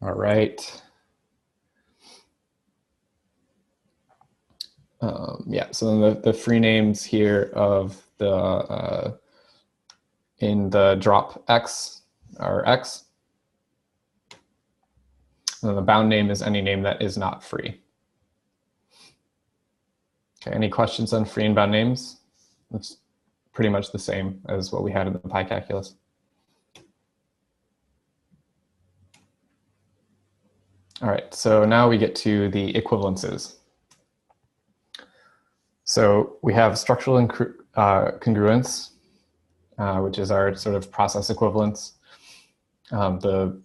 All right. Yeah, so then the free names here of the in the drop x are x. And then the bound name is any name that is not free. Okay, any questions on free and bound names? It's pretty much the same as what we had in the pi calculus. All right, so now we get to the equivalences. So we have structural congruence, which is our sort of process equivalence, the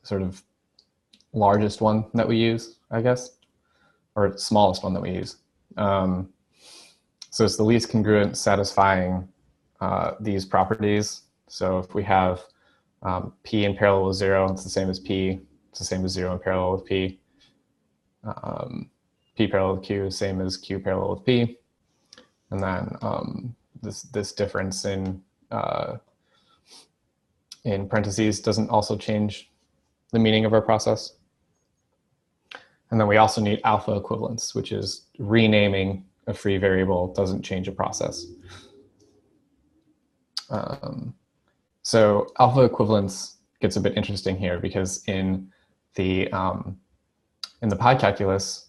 sort of largest one that we use, I guess, or smallest one that we use. So it's the least congruent satisfying these properties. So if we have p in parallel with 0, it's the same as p. It's the same as 0 in parallel with p. P parallel with q, same as q parallel with p. And then this difference in parentheses doesn't also change the meaning of our process. And then we also need alpha equivalence, which is renaming a free variable doesn't change a process. So alpha equivalence gets a bit interesting here because in the pi calculus,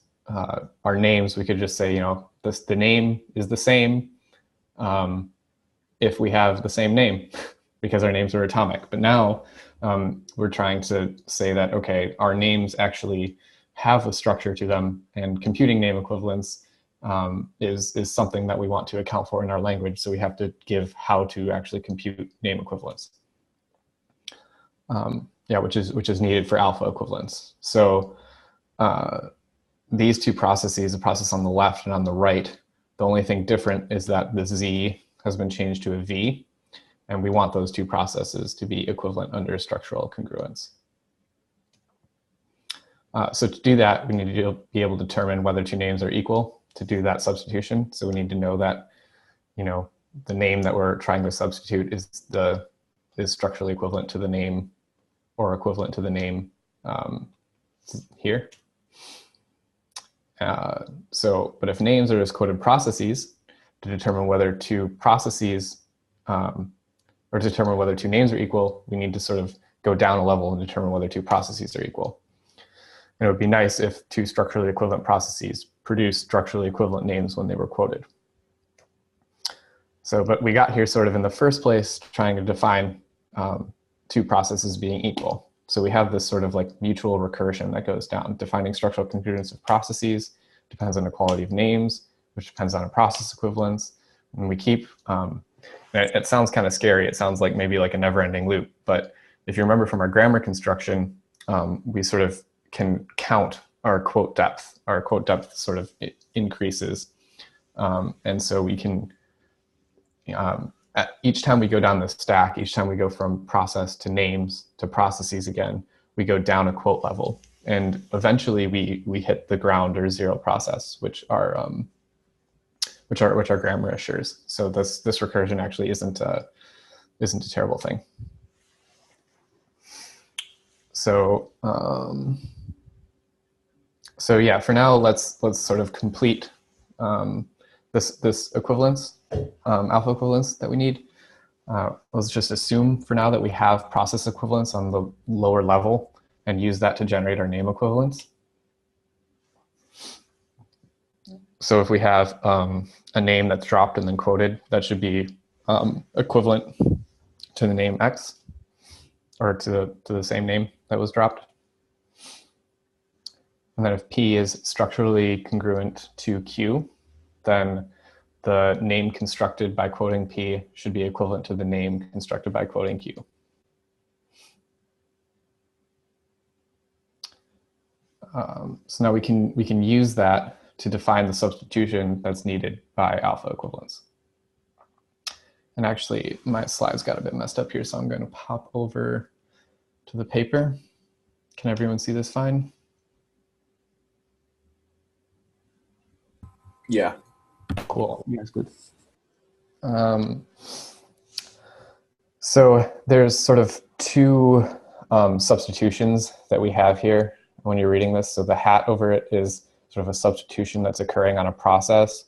our names, we could just say, the name is the same if we have the same name because our names are atomic. But now we're trying to say that, okay, our names actually have a structure to them, and computing name equivalence is something that we want to account for in our language. So we have to give how to actually compute name equivalence. Yeah, which is needed for alpha equivalence. So these two processes, the process on the left and on the right, the only thing different is that the z has been changed to a v, and we want those two processes to be equivalent under structural congruence. So to do that, we need to be able to determine whether two names are equal to do that substitution. So we need to know that, the name that we're trying to substitute is structurally equivalent to the name, or equivalent to the name here. But if names are just coded processes, to determine whether two processes, or to determine whether two names are equal, we need to sort of go down a level and determine whether two processes are equal. And it would be nice if two structurally equivalent processes produce structurally equivalent names when they were quoted. So, but we got here sort of in the first place trying to define two processes being equal. So we have this sort of like mutual recursion that goes down. Defining structural congruence of processes depends on the quality of names, which depends on a process equivalence. And we keep, it sounds kind of scary. It sounds like maybe like a never-ending loop. But if you remember from our grammar construction, we sort of can count our quote depth. Our quote depth sort of increases. And so we can, each time we go down the stack, each time we go from process to names to processes again, we go down a quote level. And eventually we hit the ground or zero process, which our grammar assures. So this recursion actually isn't a terrible thing. So so yeah, for now let's sort of complete this equivalence, alpha equivalence that we need. Let's just assume for now that we have process equivalence on the lower level and use that to generate our name equivalence. So if we have a name that's dropped and then quoted, that should be equivalent to the name X, or to the same name that was dropped. And then if P is structurally congruent to Q, then the name constructed by quoting P should be equivalent to the name constructed by quoting Q. So now we can use that to define the substitution that's needed by alpha equivalence. And actually, my slides got a bit messed up here, so I'm going to pop over to the paper. Can everyone see this fine? Yeah. Cool. Yeah, it's good. So there's sort of two substitutions that we have here when you're reading this. So the hat over it is sort of a substitution that's occurring on a process.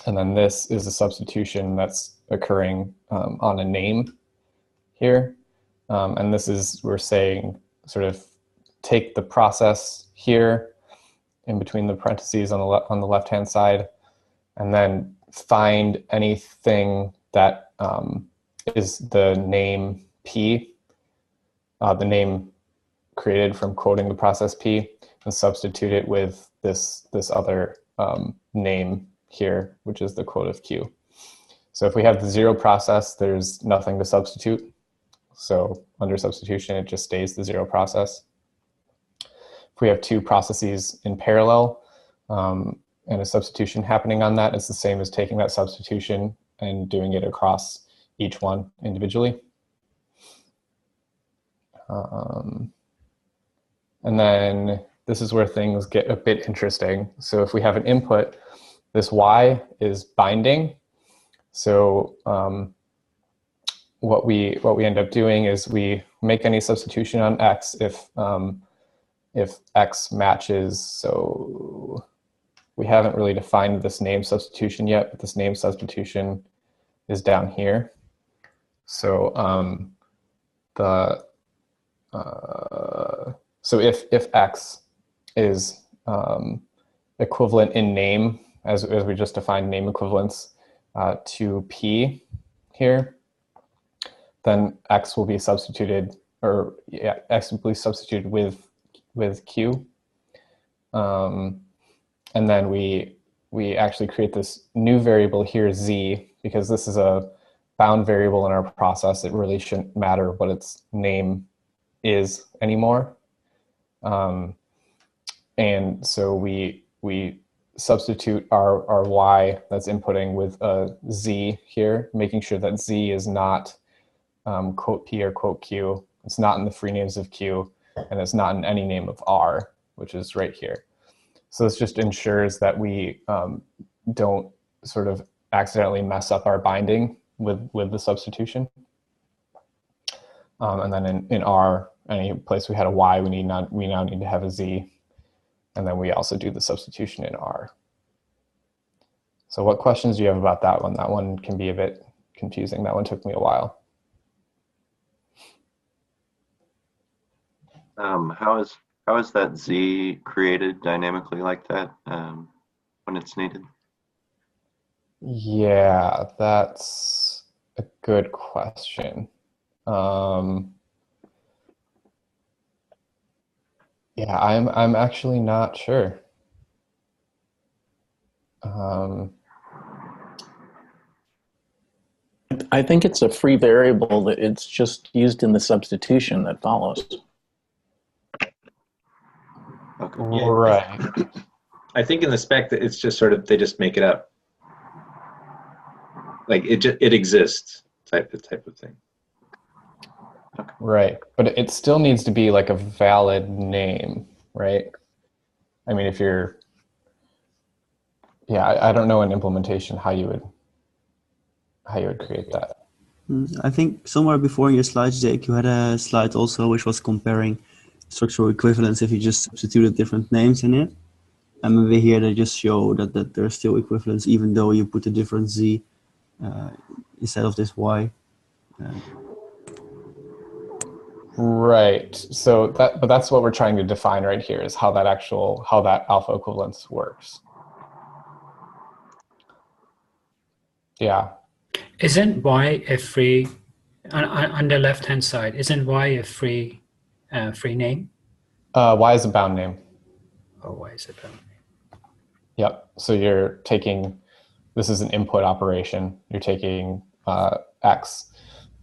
And then this is a substitution that's occurring on a name here. And this is, we're saying, sort of take the process here in between the parentheses on the left-hand side, and then find anything that is the name P, the name created from quoting the process P, and substitute it with this other name here, which is the quote of Q. So if we have the 0 process, there's nothing to substitute. So under substitution, it just stays the 0 process. If we have 2 processes in parallel and a substitution happening on that, it's the same as taking that substitution and doing it across each one individually. And then this is where things get a bit interesting. So if we have an input, this Y is binding. So what we end up doing is we make any substitution on X if X matches. So we haven't really defined this name substitution yet, but this name substitution is down here. So so if X is equivalent in name, as we just defined name equivalence to P here, then X will be substituted, or yeah, X will be substituted with Q. And then we actually create this new variable here, Z, because this is a bound variable in our process. It really shouldn't matter what its name is anymore. And so we substitute our Y that's inputting with a Z here, making sure that Z is not quote P or quote Q. It's not in the free names of Q, and it's not in any name of R, which is right here. So this just ensures that we don't sort of accidentally mess up our binding with the substitution. And then in R, any place we had a Y, we now need to have a Z. And then we also do the substitution in R. So what questions do you have about that one? That one can be a bit confusing. That one took me a while. How is that Z created dynamically like that when it's needed? Yeah, that's a good question. Yeah, I'm actually not sure. I think it's a free variable that it's just used in the substitution that follows. Okay. Yeah. Right. I think in the spec that it's just sort of, they just make it up. Like it exists type of thing. Right, but it still needs to be like a valid name, right? I mean, if you're, yeah, I don't know in implementation how you would create that. I think somewhere before in your slides, Jake, you had a slide also which was comparing structural equivalence if you just substituted different names in it. And maybe here they just show that there's still equivalence even though you put a different Z instead of this Y. Right. So but that's what we're trying to define right here, is how that alpha equivalence works. Yeah. Isn't Y a free, on the left-hand side, isn't Y a free name? Y is a bound name. Oh, Y is a bound name. Yep. So you're taking, this is an input operation. You're taking X,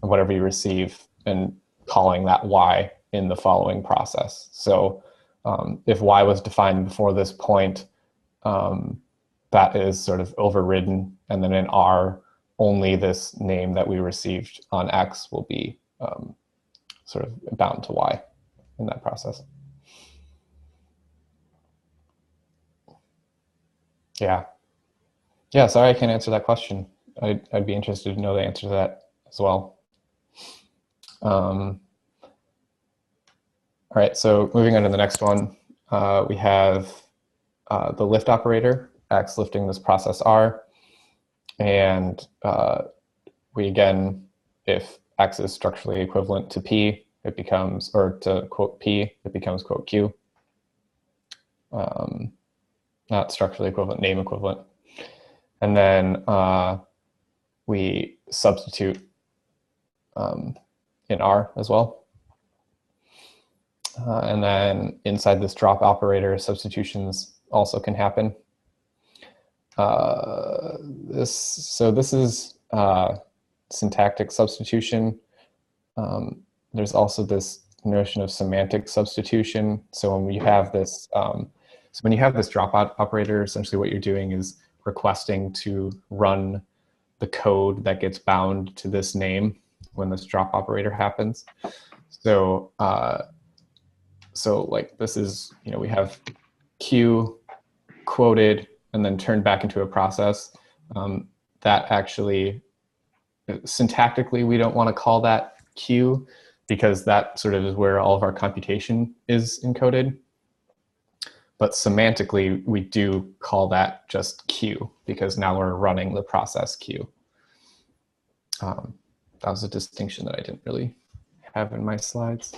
whatever you receive, and calling that Y in the following process. So if Y was defined before this point, that is sort of overridden. And then in R, only this name that we received on X will be sort of bound to Y in that process. Yeah. Yeah, sorry I can't answer that question. I'd be interested to know the answer to that as well. All right, so moving on to the next one, we have the lift operator, X lifting this process R. And we again, if X is structurally equivalent to P, it becomes, or to quote P, it becomes quote Q. Not structurally equivalent, name equivalent. And then we substitute in R as well. And then inside this drop operator, substitutions also can happen. This is syntactic substitution. There's also this notion of semantic substitution. So when you have this, drop operator, essentially what you're doing is requesting to run the code that gets bound to this name when this drop operator happens. So, like this is, we have Q quoted and then turned back into a process. That actually, syntactically, we don't want to call that Q because that sort of is where all of our computation is encoded. But semantically, we do call that just Q because now we're running the process Q. That was a distinction that I didn't really have in my slides.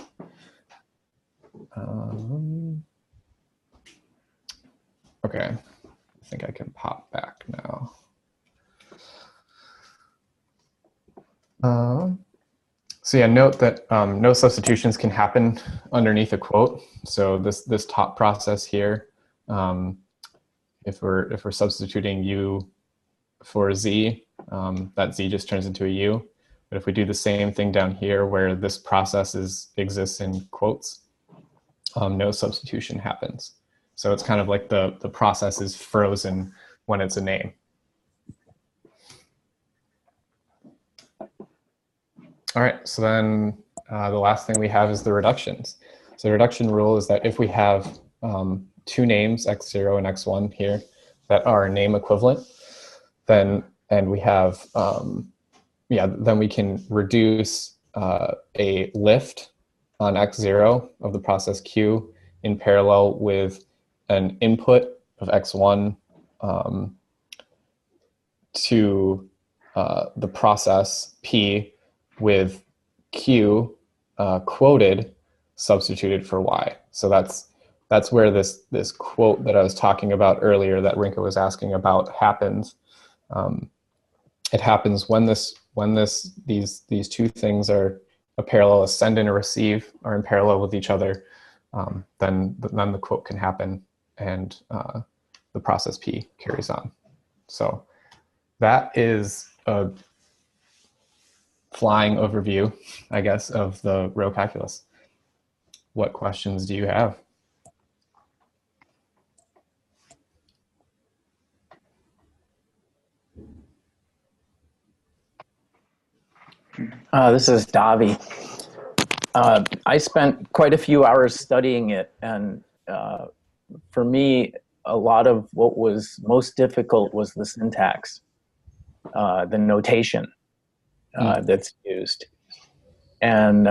Okay, I think I can pop back now. So yeah, note that no substitutions can happen underneath a quote. So this top process here, if we're substituting U for Z, that Z just turns into a U. But if we do the same thing down here where this process exists in quotes, no substitution happens. So it's kind of like the process is frozen when it's a name. All right, so then the last thing we have is the reductions. So the reduction rule is that if we have two names, x0 and x1 here, that are name equivalent, then we have, then we can reduce a lift on x0 of the process Q in parallel with an input of x1 to the process P with Q quoted substituted for Y. So that's where this quote that I was talking about earlier that Rinka was asking about happens. It happens when these two things are a parallel, a send and a receive are in parallel with each other. Then the quote can happen and the process P carries on. So that is a flying overview, I guess, of the Rho calculus. What questions do you have? This is Davi. I spent quite a few hours studying it, and for me, a lot of what was most difficult was the syntax, the notation that's used. And,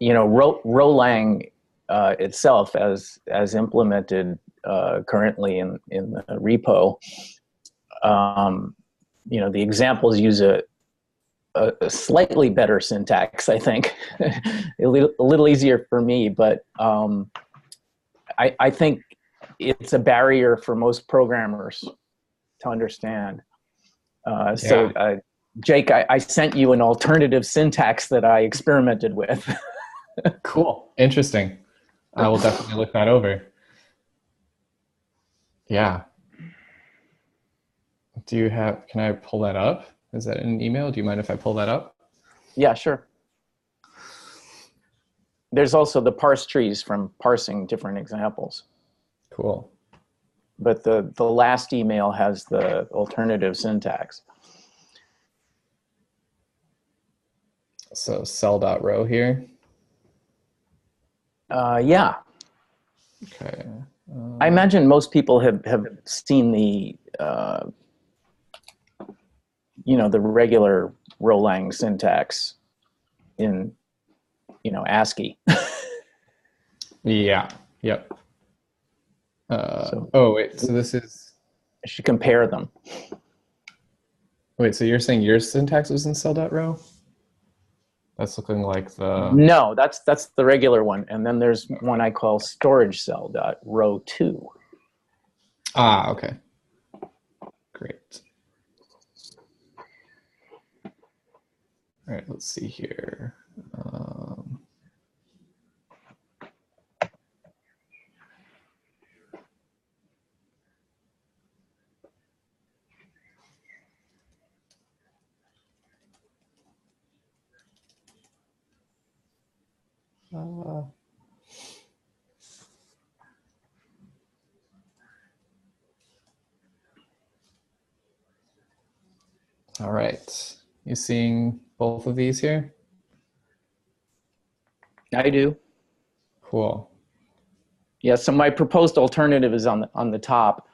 Rolang itself, as implemented currently in the repo, the examples use a slightly better syntax, I think. a little easier for me, but I think it's a barrier for most programmers to understand. So Jake, I sent you an alternative syntax that I experimented with. Cool, interesting. I will definitely look that over. Yeah. Can I pull that up? Is that in an email? Do you mind if I pull that up? Yeah, sure. There's also the parse trees from parsing different examples. Cool. But the last email has the alternative syntax. So cell.row here. Yeah. Okay. I imagine most people have seen the the regular Rolang syntax in ASCII. Yeah. Yep. So oh wait, so this is I should compare them. wait. So you're saying your syntax was in cell.row? That's looking like the No, that's the regular one, and then there's one I call storage cell dot row 2. Okay. Great. All right, let's see here. All right. You seeing both of these here? I do. Cool. Yeah. So my proposed alternative is on the top.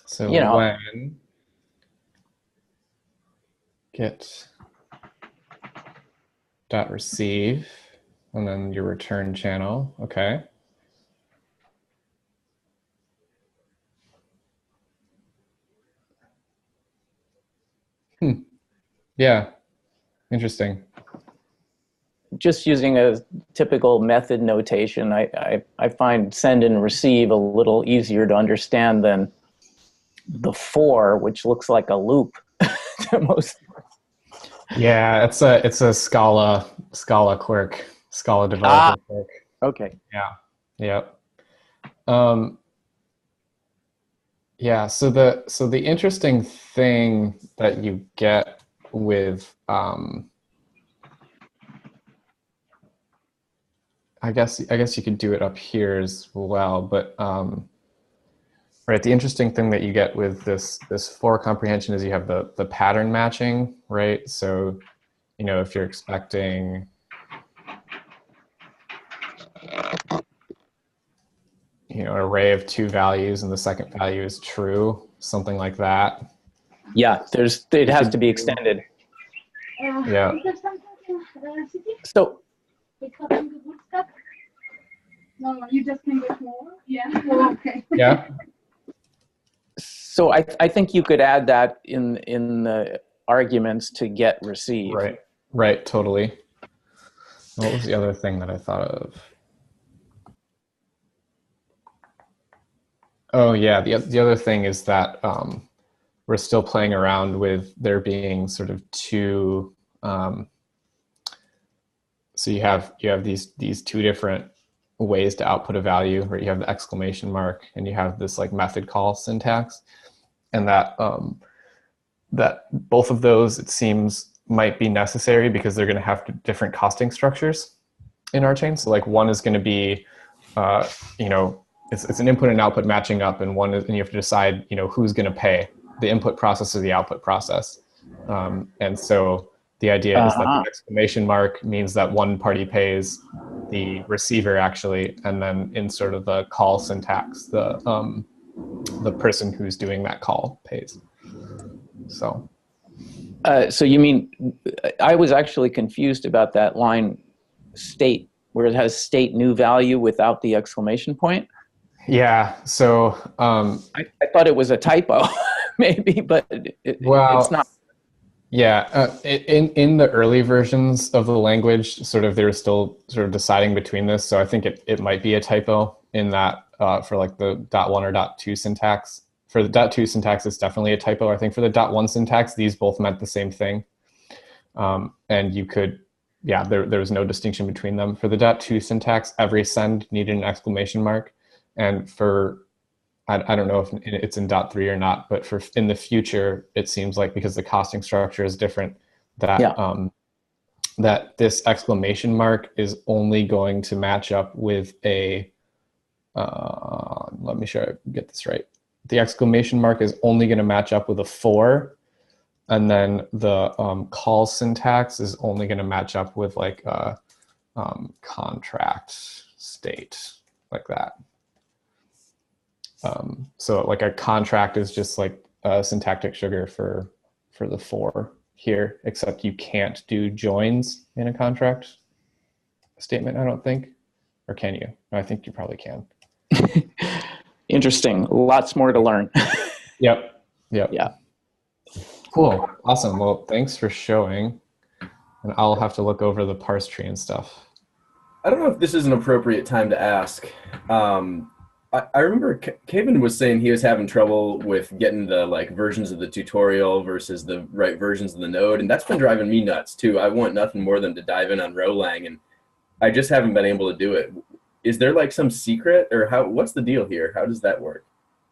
So You know. when get dot receive and then your return channel. Okay. Yeah. Interesting. Just using a typical method notation, I find send and receive a little easier to understand than the for, which looks like a loop to most. Yeah, it's a Scala quirk, Scala developer quirk. Okay. Yeah. Yep. Yeah. So the interesting thing that you get with I guess you could do it up here as well, but right, the interesting thing that you get with this for comprehension is you have the pattern matching, right? So, if you're expecting an array of 2 values and the second value is true, something like that. Yeah, it has to be extended. Yeah. So no, you just can get more. Yeah. Oh, okay. Yeah. So I think you could add that in the arguments to get receive. Right. Totally. What was the other thing that I thought of? Oh yeah, the other thing is that we're still playing around with there being sort of two. So you have these two different ways to output a value, right? You have the exclamation mark, and you have this like method call syntax, and that that both of those, it seems, might be necessary because they're going to have different costing structures in our chain. So like one is going to be, it's an input and output matching up, and and you have to decide, who's going to pay, the input process or the output process. And so the idea is that the exclamation mark means that one party pays, the receiver actually, and then in sort of the call syntax, the person who's doing that call pays. So you mean, I was actually confused about that line state, where it has state new value without the exclamation point. Yeah, so I thought it was a typo, maybe, but it's not. Yeah, in the early versions of the language, sort of they're still sort of deciding between this. So I think it might be a typo in that for like the .1 or .2 syntax. For the .2 syntax, it's definitely a typo. I think for the .1 syntax, these both meant the same thing, and you could, there was no distinction between them. For the .2 syntax, every send needed an exclamation mark, and for I don't know if it's in .3 or not, but for in the future, it seems like because the costing structure is different, that that this exclamation mark is only going to match up with a. Let me sure I get this right. The exclamation mark is only going to match up with a for, and then the call syntax is only going to match up with like a contract state, like that. So like a contract is just like a syntactic sugar for the for here, except you can't do joins in a contract statement, I don't think. Or can you? I think you probably can. Interesting. Lots more to learn. Yep. Yeah. Cool. Awesome. Well, thanks for showing. And I'll have to look over the parse tree and stuff. I don't know if this is an appropriate time to ask. I remember Kevin was saying he was having trouble with getting the versions of the tutorial versus the right versions of the node, and that's been driving me nuts too. I want nothing more than to dive in on Rolang, and I just haven't been able to do it. Is there some secret, or what's the deal here? How does that work?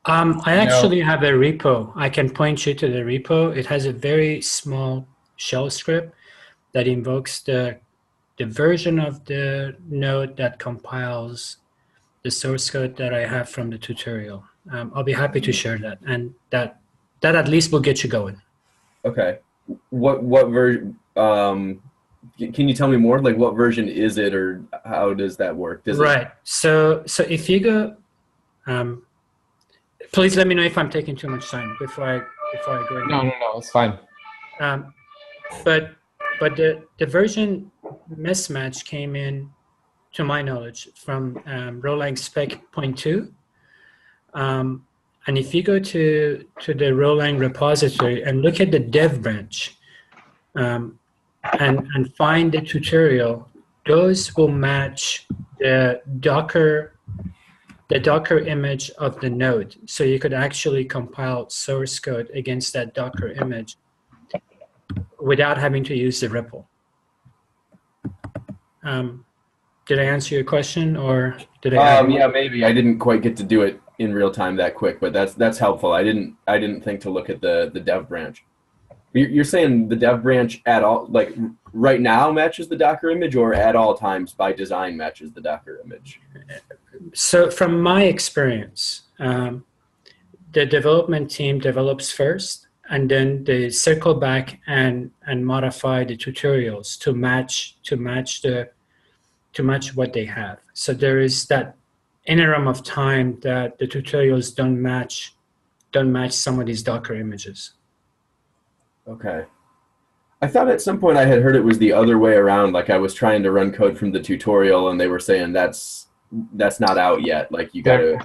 I actually have a repo. I can point you to the repo. It has a very small shell script that invokes the version of the node that compiles the source code that I have from the tutorial. I'll be happy to share that, and that at least will get you going. Okay. What version? Can you tell me more? What version is it, or how does that work? Right. So if you go, please let me know if I'm taking too much time before I go ahead. No, it's fine. But the version mismatch came in, to my knowledge, from Rolang spec 0.2. And if you go to the Rolang repository and look at the dev branch and find the tutorial, those will match the Docker image of the node. So you could actually compile source code against that Docker image without having to use the REPL. Did I answer your question, or did I? Yeah, maybe I didn't quite get to do it in real time that quick, but that's helpful. I didn't think to look at the dev branch. You're saying the dev branch at all, right now, matches the Docker image, or at all times by design matches the Docker image? So from my experience, the development team develops first, and then they circle back and modify the tutorials to match what they have. So there is that interim of time that the tutorials don't match some of these Docker images. Okay. I thought at some point I had heard it was the other way around. I was trying to run code from the tutorial, and they were saying that's not out yet. You gotta.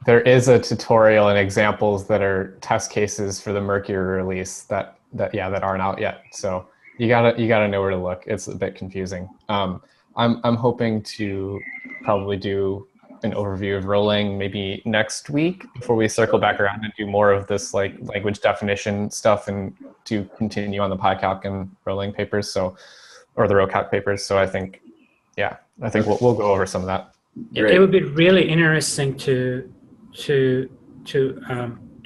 There is a tutorial and examples that are test cases for the Mercury release that aren't out yet. So you gotta know where to look. It's a bit confusing. I'm hoping to probably do an overview of Rolang maybe next week before we circle back around and do more of this language definition stuff, and to continue on the PyCalc and Rolang papers. Or the Rho Calc papers. So I think we'll go over some of that. It would be really interesting to do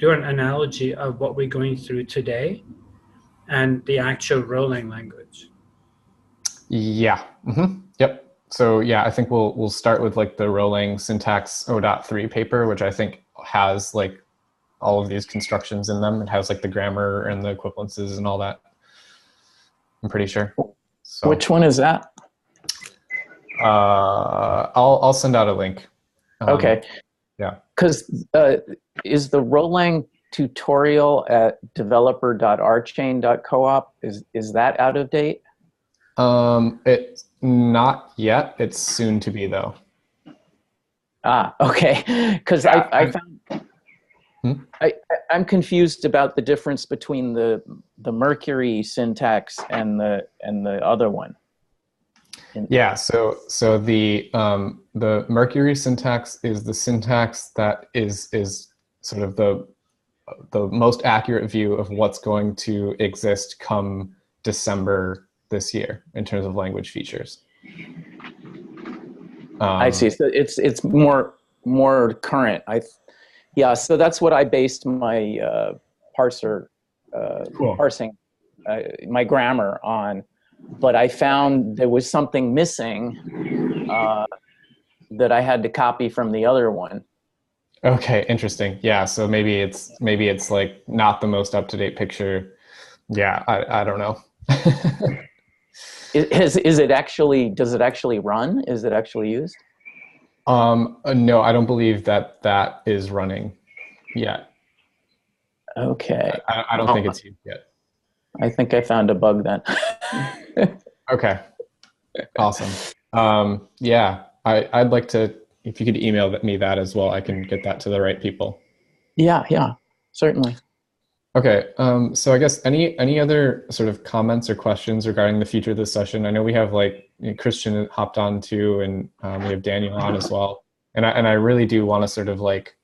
an analogy of what we're going through today and the actual Rolang language. Yeah. Mm-hmm. Yep. So yeah, I think we'll start with the Rolang syntax 0.3 paper, which I think has all of these constructions in them. It has the grammar and the equivalences and all that. I'm pretty sure. So, which one is that? I'll send out a link. Okay. Yeah. Because is the Rolang tutorial at developer.rchain.coop, is that out of date? It's not yet. It's soon to be, though. Okay. Because I found I'm confused about the difference between the Mercury syntax and the other one. Yeah. So the Mercury syntax is the syntax that is sort of the most accurate view of what's going to exist come December this year in terms of language features. I see. So it's more current. So that's what I based my parsing my grammar on. But I found there was something missing that I had to copy from the other one. Okay, interesting. Yeah, so maybe it's not the most up-to-date picture. Yeah, I don't know. Does it actually run? Is it actually used? No, I don't believe that is running yet. Okay. I don't think it's used yet. I think I found a bug then. Okay, awesome. Yeah, I'd like to, if you could email me that as well, I can get that to the right people. Yeah, certainly. Okay, so I guess any other sort of comments or questions regarding the future of this session? I know we have like Christian hopped on too, and we have Daniel on as well. And I really do want to sort of like,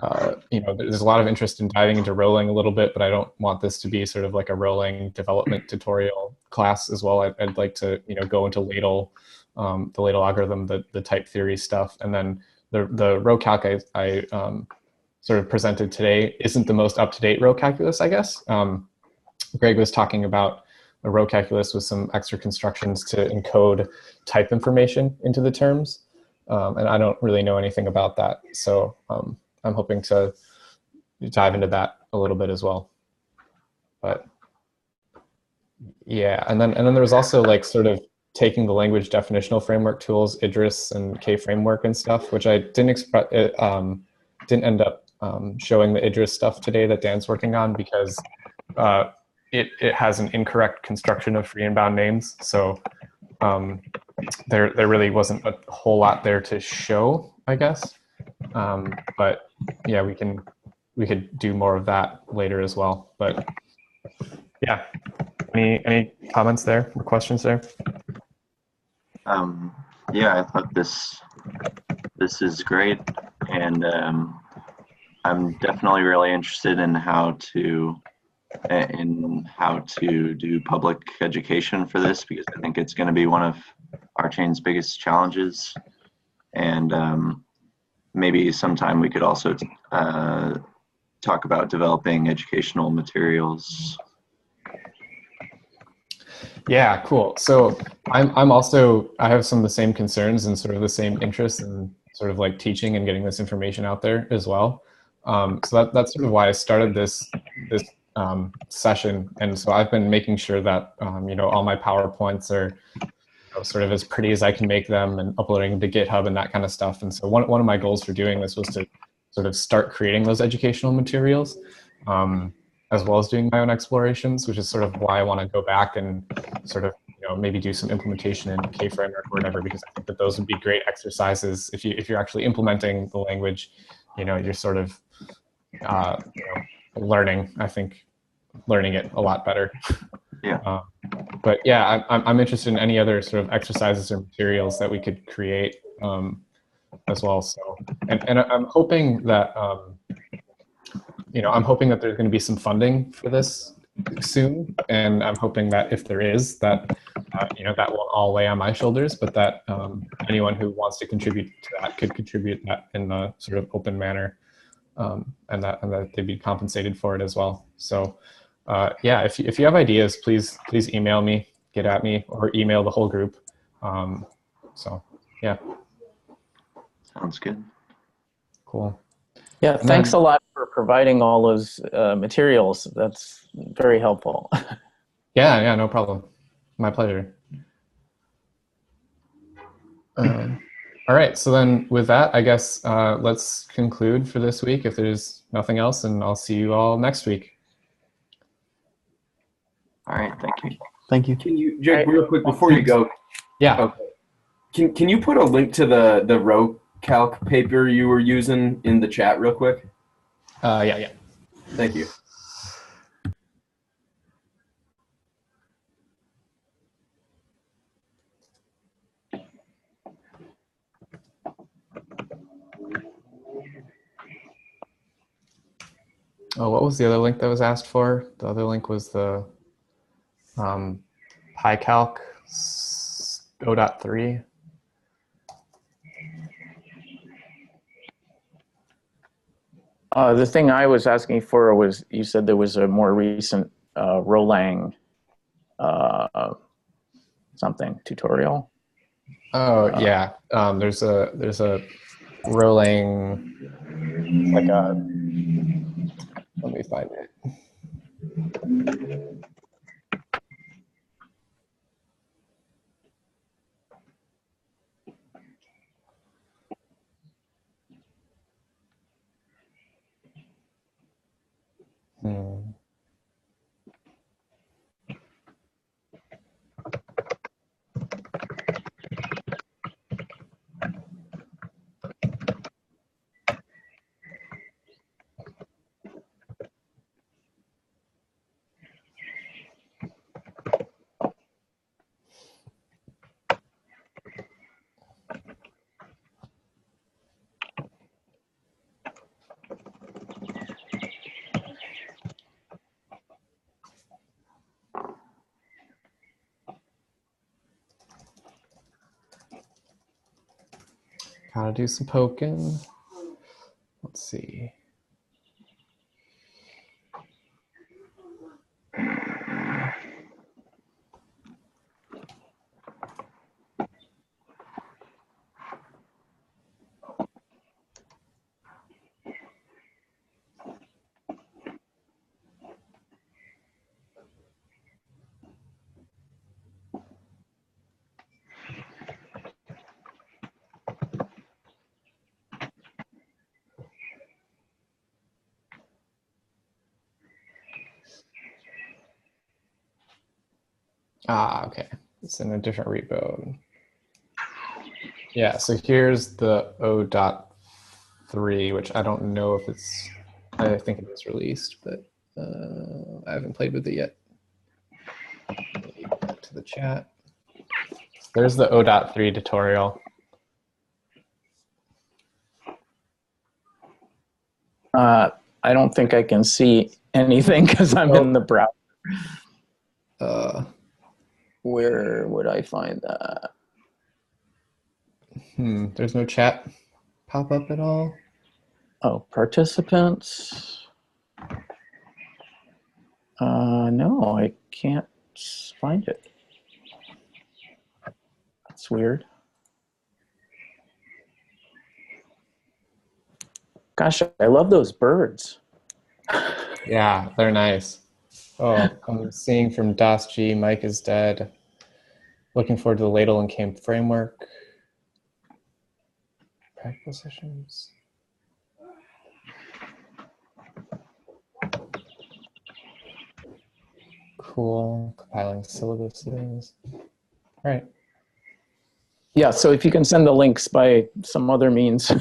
there's a lot of interest in diving into Rolang a little bit, but I don't want this to be sort of like a Rolang development tutorial class as well. I'd like to, go into Ladle, the Ladle algorithm, the type theory stuff, and then the Rho calc I sort of presented today isn't the most up-to-date Rho calculus, I guess. Greg was talking about a Rho calculus with some extra constructions to encode type information into the terms, and I don't really know anything about that. So I'm hoping to dive into that a little bit as well. But yeah, and then there was also like sort of taking the language definitional framework tools, Idris and K-framework and stuff, which I didn't end up showing the Idris stuff today that Dan's working on because it has an incorrect construction of free and bound names. So there really wasn't a whole lot there to show, I guess. But yeah, we could do more of that later as well. But yeah, any comments there or questions there? Yeah, I thought this is great, and I'm definitely really interested in how to do public education for this, because I think it's going to be one of our chain's biggest challenges. And maybe sometime we could also talk about developing educational materials. Yeah, cool. So I'm also, I have some of the same concerns and sort of the same interests in sort of like teaching and getting this information out there as well. So that's sort of why I started this session. And so I've been making sure that all my PowerPoints are sort of as pretty as I can make them and uploading to GitHub and that kind of stuff. And so one of my goals for doing this was to sort of start creating those educational materials, as well as doing my own explorations, which is sort of why I want to go back and sort of maybe do some implementation in K-framework or whatever, because I think that those would be great exercises if you're actually implementing the language. You're sort of learning it a lot better. Yeah. But yeah, I'm interested in any other sort of exercises or materials that we could create as well. So, and I'm hoping that there's going to be some funding for this soon, and I'm hoping that if there is, that that won't all lay on my shoulders, but that anyone who wants to contribute to that could contribute that in a sort of open manner, and that they'd be compensated for it as well. So yeah, if you have ideas, please email me, get at me, or email the whole group. So yeah. Sounds good. Cool. Yeah, thanks a lot for providing all those materials. That's very helpful. Yeah, no problem. My pleasure. All right, so then with that, I guess let's conclude for this week if there's nothing else, and I'll see you all next week. All right, thank you. Thank you. Can you, Jake, real quick before you go? Yeah. Okay. Can you put a link to the Rho calc paper you were using in the chat real quick? Yeah. Thank you. Oh, what was the other link that was asked for? The other link was the PyCalc 0.3. The thing I was asking for was, you said there was a more recent Rolang something tutorial. Oh yeah, there's a Rolang, like a, let me find it. Gotta do some poking. Let's see. Ah, okay. It's in a different repo. Yeah, so here's the O.3, which I don't know if it's, I think it was released, but I haven't played with it yet. Back to the chat. There's the O.3 tutorial. I don't think I can see anything because I'm in the browser. Where would I find that? There's no chat pop up at all. Oh, participants. No, I can't find it. That's weird. Gosh, I love those birds. Yeah, they're nice. Oh, I'm seeing from Das G, Mike is dead. Looking forward to the ladle and camp framework. Practical sessions. Cool. Compiling syllabuses. All right. Yeah, so if you can send the links by some other means.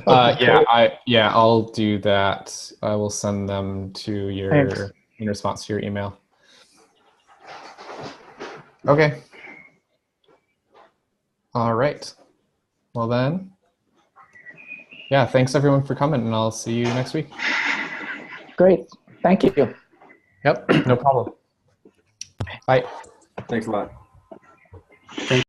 I'll do that. I will send them to your Thanks. in response to your email. Okay. All right. Well then, yeah, thanks everyone for coming, and I'll see you next week. Great. Thank you. Yep, no problem. Bye. Thanks a lot.